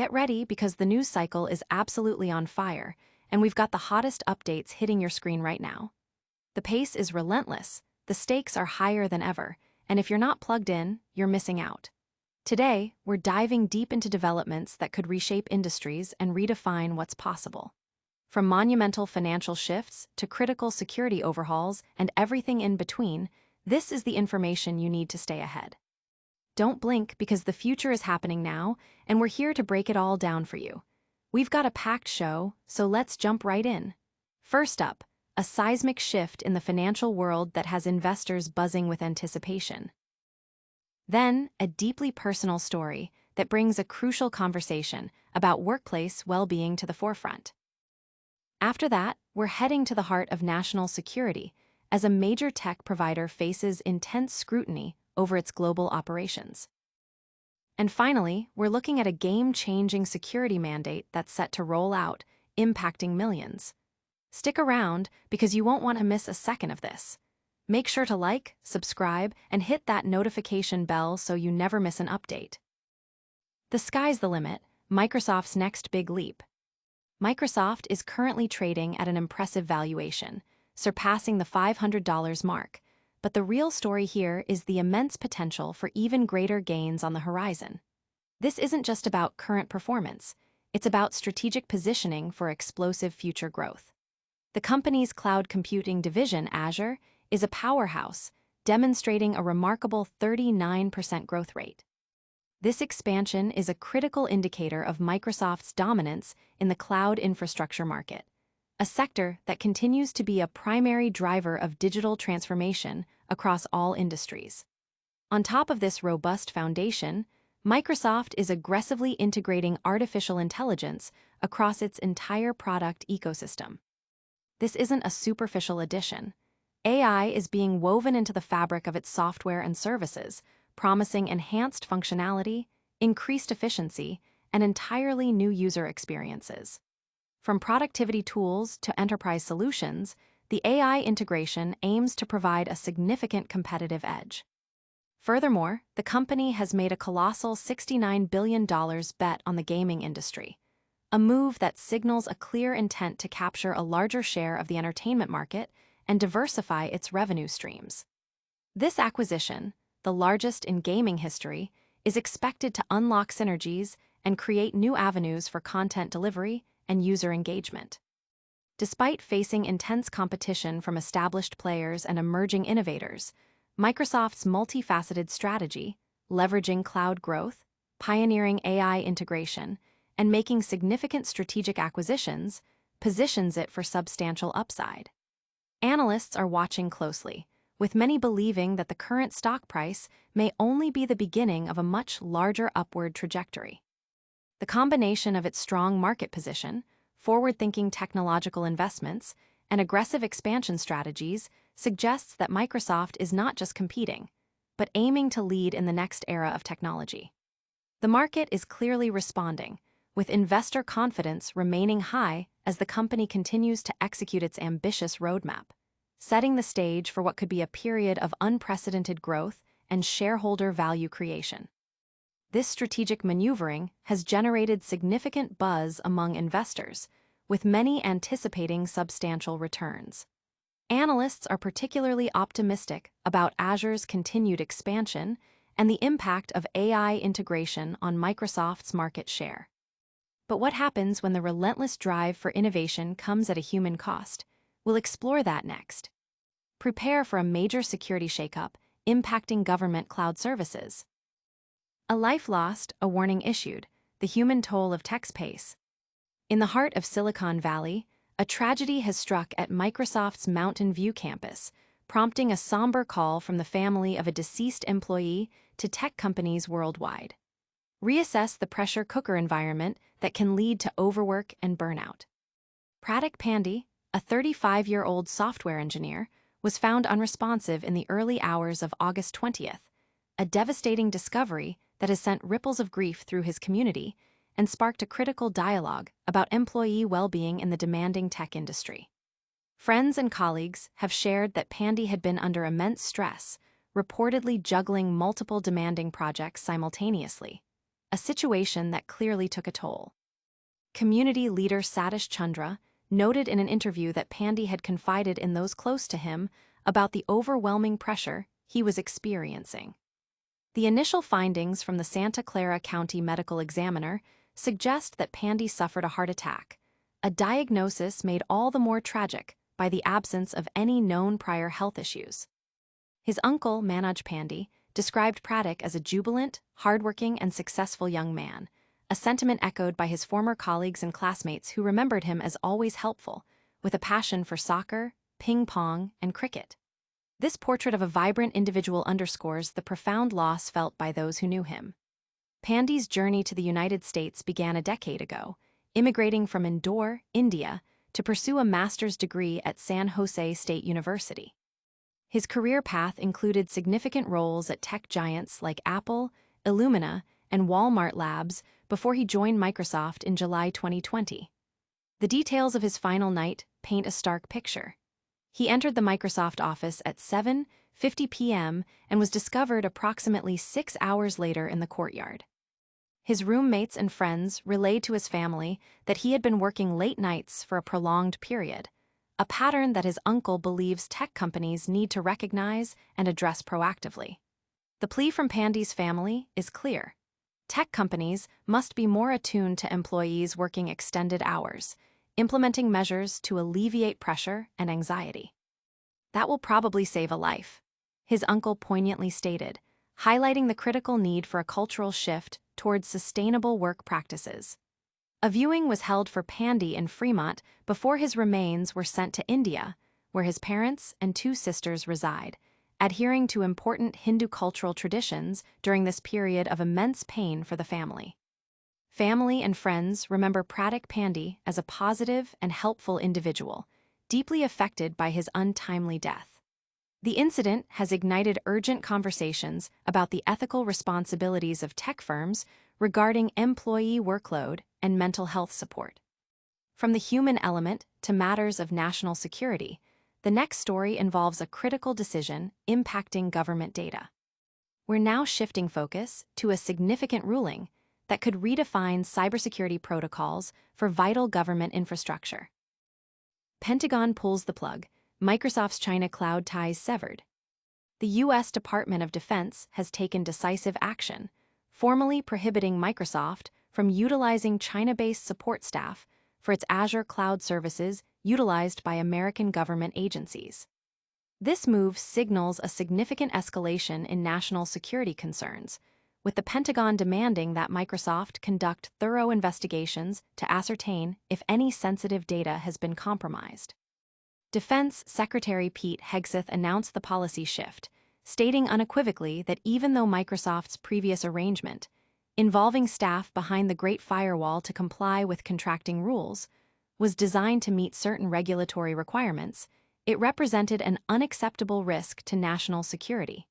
Get ready because the news cycle is absolutely on fire, and we've got the hottest updates hitting your screen right now. The pace is relentless, the stakes are higher than ever, and if you're not plugged in, you're missing out. Today, we're diving deep into developments that could reshape industries and redefine what's possible. From monumental financial shifts to critical security overhauls and everything in between, this is the information you need to stay ahead. Don't blink because the future is happening now, and we're here to break it all down for you. We've got a packed show, so let's jump right in. First up, a seismic shift in the financial world that has investors buzzing with anticipation. Then, a deeply personal story that brings a crucial conversation about workplace well-being to the forefront. After that, we're heading to the heart of national security as a major tech provider faces intense scrutiny over its global operations. And finally, we're looking at a game-changing security mandate that's set to roll out, impacting millions. Stick around because you won't want to miss a second of this. Make sure to like, subscribe, and hit that notification bell so you never miss an update. The sky's the limit, Microsoft's next big leap. Microsoft is currently trading at an impressive valuation, surpassing the $500 mark, but the real story here is the immense potential for even greater gains on the horizon. This isn't just about current performance, it's about strategic positioning for explosive future growth. The company's cloud computing division, Azure, is a powerhouse, demonstrating a remarkable 39% growth rate. This expansion is a critical indicator of Microsoft's dominance in the cloud infrastructure market, a sector that continues to be a primary driver of digital transformation across all industries. On top of this robust foundation, Microsoft is aggressively integrating artificial intelligence across its entire product ecosystem. This isn't a superficial addition. AI is being woven into the fabric of its software and services, promising enhanced functionality, increased efficiency, and entirely new user experiences. From productivity tools to enterprise solutions, the AI integration aims to provide a significant competitive edge. Furthermore, the company has made a colossal $69 billion bet on the gaming industry, a move that signals a clear intent to capture a larger share of the entertainment market and diversify its revenue streams. This acquisition, the largest in gaming history, is expected to unlock synergies and create new avenues for content delivery and user engagement. Despite facing intense competition from established players and emerging innovators, Microsoft's multifaceted strategy, leveraging cloud growth, pioneering AI integration, and making significant strategic acquisitions, positions it for substantial upside. Analysts are watching closely, with many believing that the current stock price may only be the beginning of a much larger upward trajectory. The combination of its strong market position, forward-thinking technological investments, and aggressive expansion strategies suggests that Microsoft is not just competing, but aiming to lead in the next era of technology. The market is clearly responding, with investor confidence remaining high as the company continues to execute its ambitious roadmap, setting the stage for what could be a period of unprecedented growth and shareholder value creation. This strategic maneuvering has generated significant buzz among investors, with many anticipating substantial returns. Analysts are particularly optimistic about Azure's continued expansion and the impact of AI integration on Microsoft's market share. But what happens when the relentless drive for innovation comes at a human cost? We'll explore that next. Prepare for a major security shakeup impacting government cloud services. A life lost, a warning issued, the human toll of tech space. In the heart of Silicon Valley, a tragedy has struck at Microsoft's Mountain View campus, prompting a somber call from the family of a deceased employee to tech companies worldwide. Reassess the pressure cooker environment that can lead to overwork and burnout. Pradip Pandey, a 35-year-old software engineer, was found unresponsive in the early hours of August 20th, a devastating discovery that has sent ripples of grief through his community and sparked a critical dialogue about employee well-being in the demanding tech industry. Friends and colleagues have shared that Pandey had been under immense stress, reportedly juggling multiple demanding projects simultaneously. a situation that clearly took a toll. Community leader Satish Chandra noted in an interview that Pandey had confided in those close to him about the overwhelming pressure he was experiencing. The initial findings from the Santa Clara County Medical Examiner suggest that Pandey suffered a heart attack, a diagnosis made all the more tragic by the absence of any known prior health issues. His uncle, Manoj Pandey, described Pradek as a jubilant, hardworking, and successful young man, a sentiment echoed by his former colleagues and classmates who remembered him as always helpful, with a passion for soccer, ping pong, and cricket. This portrait of a vibrant individual underscores the profound loss felt by those who knew him. Pandey's journey to the United States began a decade ago, immigrating from Indore, India, to pursue a master's degree at San Jose State University. His career path included significant roles at tech giants like Apple, Illumina, and Walmart Labs before he joined Microsoft in July 2020. The details of his final night paint a stark picture. He entered the Microsoft office at 7:50 p.m. and was discovered approximately 6 hours later in the courtyard. His roommates and friends relayed to his family that he had been working late nights for a prolonged period, a pattern that his uncle believes tech companies need to recognize and address proactively. The plea from Pandey's family is clear. Tech companies must be more attuned to employees working extended hours, implementing measures to alleviate pressure and anxiety. That will probably save a life, his uncle poignantly stated, highlighting the critical need for a cultural shift towards sustainable work practices. A viewing was held for Pandey in Fremont before his remains were sent to India, where his parents and 2 sisters reside, adhering to important Hindu cultural traditions during this period of immense pain for the family. Family and friends remember Pradek Pandey as a positive and helpful individual, deeply affected by his untimely death. The incident has ignited urgent conversations about the ethical responsibilities of tech firms regarding employee workload and mental health support. From the human element to matters of national security, the next story involves a critical decision impacting government data. We're now shifting focus to a significant ruling that could redefine cybersecurity protocols for vital government infrastructure. Pentagon pulls the plug, Microsoft's China cloud ties severed. The U.S. Department of Defense has taken decisive action, formally prohibiting Microsoft from utilizing China-based support staff for its Azure cloud services utilized by American government agencies. This move signals a significant escalation in national security concerns, with the Pentagon demanding that Microsoft conduct thorough investigations to ascertain if any sensitive data has been compromised. Defense Secretary Pete Hegseth announced the policy shift, stating unequivocally that even though Microsoft's previous arrangement, involving staff behind the Great Firewall to comply with contracting rules, was designed to meet certain regulatory requirements, it represented an unacceptable risk to national security.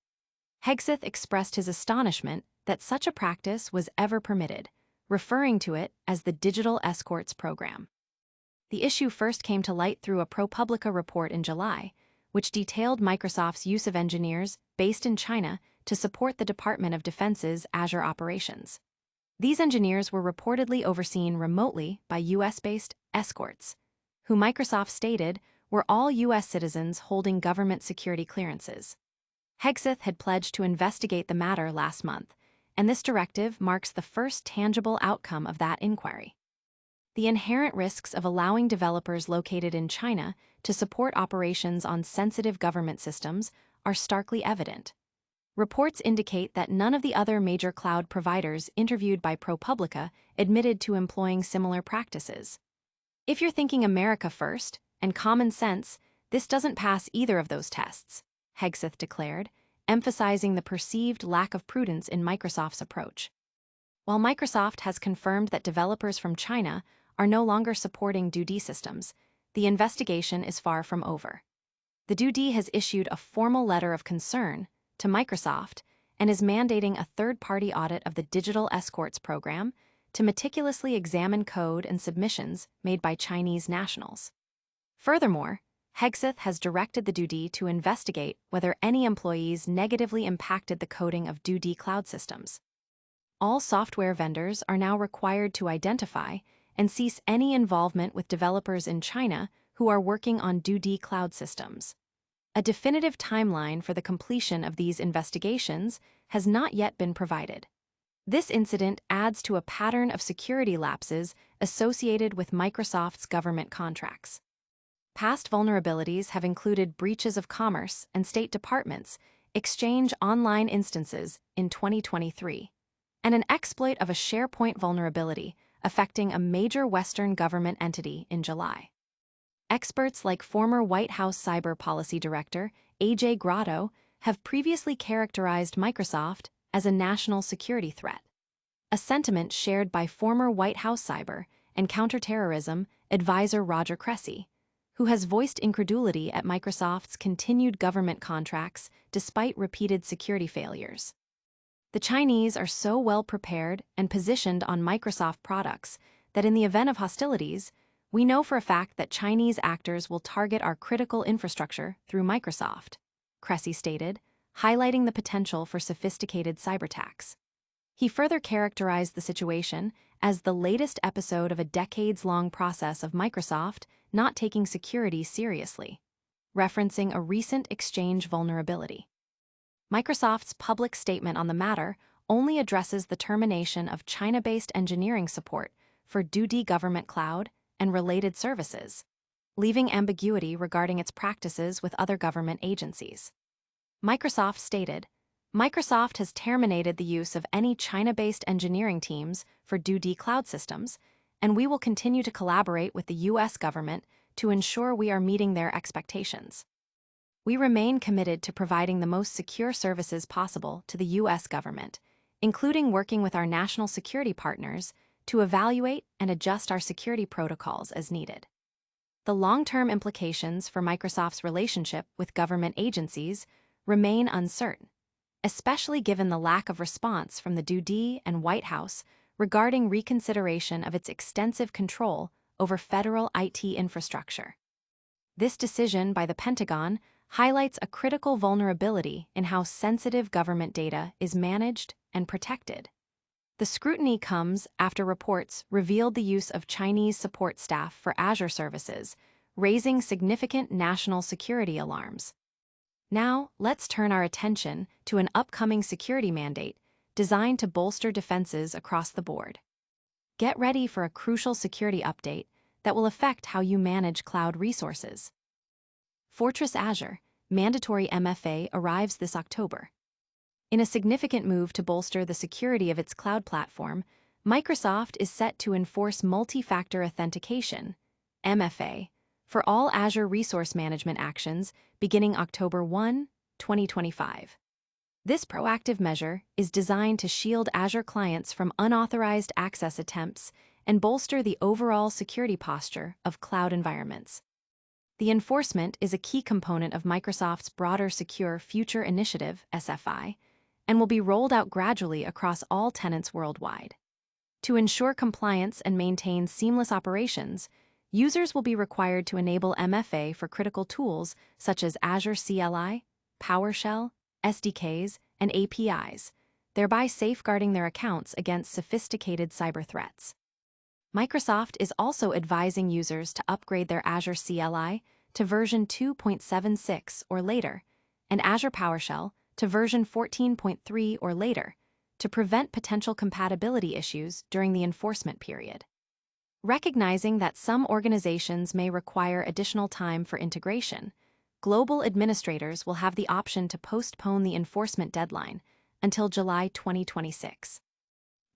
Hegseth expressed his astonishment that such a practice was ever permitted, referring to it as the Digital Escorts Program. The issue first came to light through a ProPublica report in July, which detailed Microsoft's use of engineers based in China to support the Department of Defense's Azure operations. These engineers were reportedly overseen remotely by U.S.-based escorts, who Microsoft stated were all U.S. citizens holding government security clearances. Hegseth had pledged to investigate the matter last month, and this directive marks the first tangible outcome of that inquiry. The inherent risks of allowing developers located in China to support operations on sensitive government systems are starkly evident. Reports indicate that none of the other major cloud providers interviewed by ProPublica admitted to employing similar practices. If you're thinking America first and common sense, this doesn't pass either of those tests, Hegseth declared, emphasizing the perceived lack of prudence in Microsoft's approach. While Microsoft has confirmed that developers from China are no longer supporting DoD systems, the investigation is far from over. The DoD has issued a formal letter of concern to Microsoft and is mandating a third-party audit of the Digital Escorts Program to meticulously examine code and submissions made by Chinese nationals. Furthermore, Hegseth has directed the DoD to investigate whether any employees negatively impacted the coding of DoD cloud systems. all software vendors are now required to identify and cease any involvement with developers in China who are working on 2D cloud systems. A definitive timeline for the completion of these investigations has not yet been provided. This incident adds to a pattern of security lapses associated with Microsoft's government contracts. Past vulnerabilities have included breaches of Commerce and State Departments, Exchange Online instances in 2023, and an exploit of a SharePoint vulnerability affecting a major Western government entity in July. Experts like former White House Cyber Policy Director A.J. Grotto have previously characterized Microsoft as a national security threat, a sentiment shared by former White House Cyber and Counterterrorism Advisor Roger Cressy, who has voiced incredulity at Microsoft's continued government contracts despite repeated security failures. The Chinese are so well prepared and positioned on Microsoft products that in the event of hostilities, we know for a fact that Chinese actors will target our critical infrastructure through Microsoft, Cressy stated, highlighting the potential for sophisticated cyberattacks. He further characterized the situation as the latest episode of a decades-long process of Microsoft not taking security seriously, referencing a recent Exchange vulnerability. Microsoft's public statement on the matter only addresses the termination of China-based engineering support for 2D government cloud and related services, leaving ambiguity regarding its practices with other government agencies. Microsoft stated, Microsoft has terminated the use of any China-based engineering teams for 2D cloud systems, and we will continue to collaborate with the U.S. government to ensure we are meeting their expectations. We remain committed to providing the most secure services possible to the U.S. government, including working with our national security partners to evaluate and adjust our security protocols as needed. The long-term implications for Microsoft's relationship with government agencies remain uncertain, especially given the lack of response from the 2D and White House regarding reconsideration of its extensive control over federal IT infrastructure. This decision by the Pentagon highlights a critical vulnerability in how sensitive government data is managed and protected. The scrutiny comes after reports revealed the use of Chinese support staff for Azure services, raising significant national security alarms. Now, let's turn our attention to an upcoming security mandate designed to bolster defenses across the board. Get ready for a crucial security update that will affect how you manage cloud resources. Fortress Azure, mandatory MFA, arrives this October. In a significant move to bolster the security of its cloud platform, Microsoft is set to enforce multi-factor authentication, MFA, for all Azure resource management actions beginning October 1, 2025. This proactive measure is designed to shield Azure clients from unauthorized access attempts and bolster the overall security posture of cloud environments. The enforcement is a key component of Microsoft's broader Secure Future Initiative, SFI, and will be rolled out gradually across all tenants worldwide. To ensure compliance and maintain seamless operations, users will be required to enable MFA for critical tools such as Azure CLI, PowerShell, SDKs, and APIs, thereby safeguarding their accounts against sophisticated cyber threats. Microsoft is also advising users to upgrade their Azure CLI to version 2.76 or later, and Azure PowerShell to version 14.3 or later, to prevent potential compatibility issues during the enforcement period. Recognizing that some organizations may require additional time for integration, global administrators will have the option to postpone the enforcement deadline until July 2026.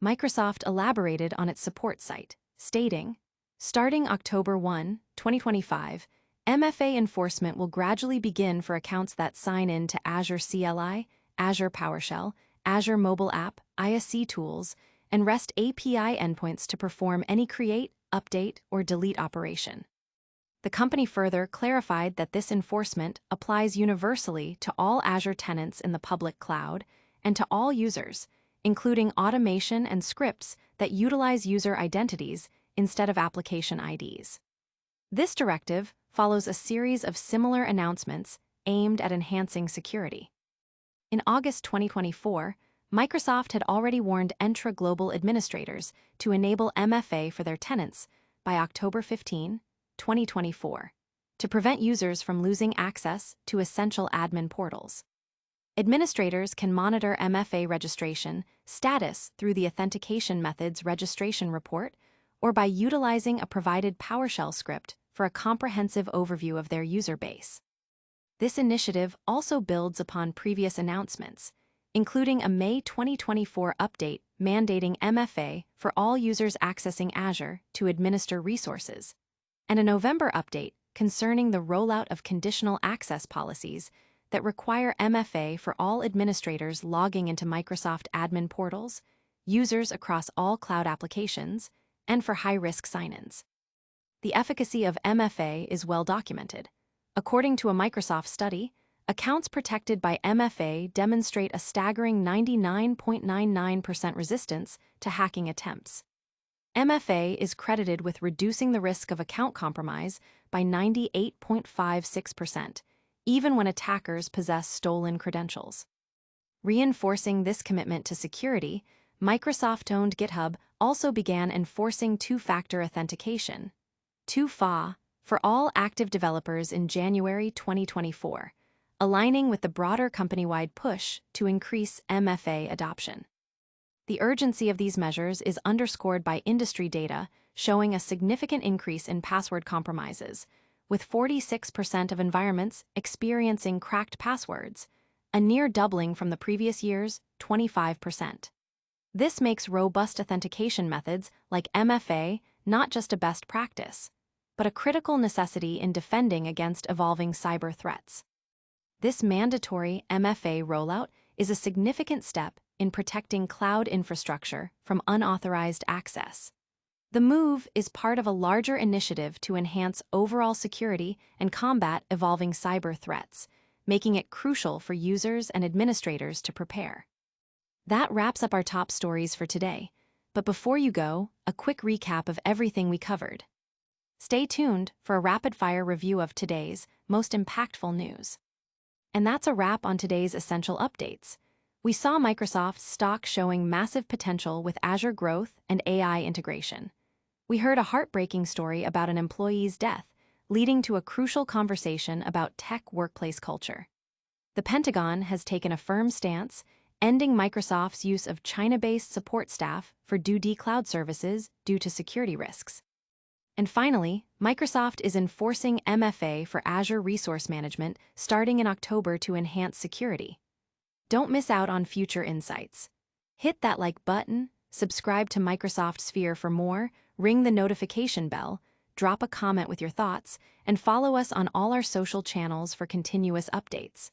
Microsoft elaborated on its support site, stating, starting October 1, 2025, MFA enforcement will gradually begin for accounts that sign in to Azure CLI, Azure PowerShell, Azure Mobile App, ISC tools, and REST API endpoints to perform any create, update, or delete operation. The company further clarified that this enforcement applies universally to all Azure tenants in the public cloud and to all users, including automation and scripts that utilize user identities instead of application IDs. This directive follows a series of similar announcements aimed at enhancing security. In August 2024, Microsoft had already warned Entra Global administrators to enable MFA for their tenants by October 15, 2024, to prevent users from losing access to essential admin portals. Administrators can monitor MFA registration status through the Authentication Methods Registration Report or by utilizing a provided PowerShell script for a comprehensive overview of their user base. This initiative also builds upon previous announcements, including a May 2024 update mandating MFA for all users accessing Azure to administer resources, and a November update concerning the rollout of conditional access policies that require MFA for all administrators logging into Microsoft admin portals, users across all cloud applications, and for high-risk sign-ins. The efficacy of MFA is well documented. According to a Microsoft study, accounts protected by MFA demonstrate a staggering 99.99% resistance to hacking attempts. MFA is credited with reducing the risk of account compromise by 98.56%, even when attackers possess stolen credentials. Reinforcing this commitment to security, Microsoft-owned GitHub also began enforcing two-factor authentication, 2FA, for all active developers in January 2024, aligning with the broader company-wide push to increase MFA adoption. The urgency of these measures is underscored by industry data showing a significant increase in password compromises, with 46% of environments experiencing cracked passwords, a near doubling from the previous year's 25%. This makes robust authentication methods like MFA not just a best practice, but a critical necessity in defending against evolving cyber threats. This mandatory MFA rollout is a significant step in protecting cloud infrastructure from unauthorized access. The move is part of a larger initiative to enhance overall security and combat evolving cyber threats, making it crucial for users and administrators to prepare. That wraps up our top stories for today, but before you go, a quick recap of everything we covered. Stay tuned for a rapid-fire review of today's most impactful news. And that's a wrap on today's essential updates. We saw Microsoft's stock showing massive potential with Azure growth and AI integration. We heard a heartbreaking story about an employee's death, leading to a crucial conversation about tech workplace culture. The Pentagon has taken a firm stance, ending Microsoft's use of China-based support staff for DoD cloud services due to security risks. And finally, Microsoft is enforcing MFA for Azure Resource Management starting in October to enhance security. Don't miss out on future insights. Hit that like button, subscribe to Microsoft Sphere for more, ring the notification bell, drop a comment with your thoughts, and follow us on all our social channels for continuous updates.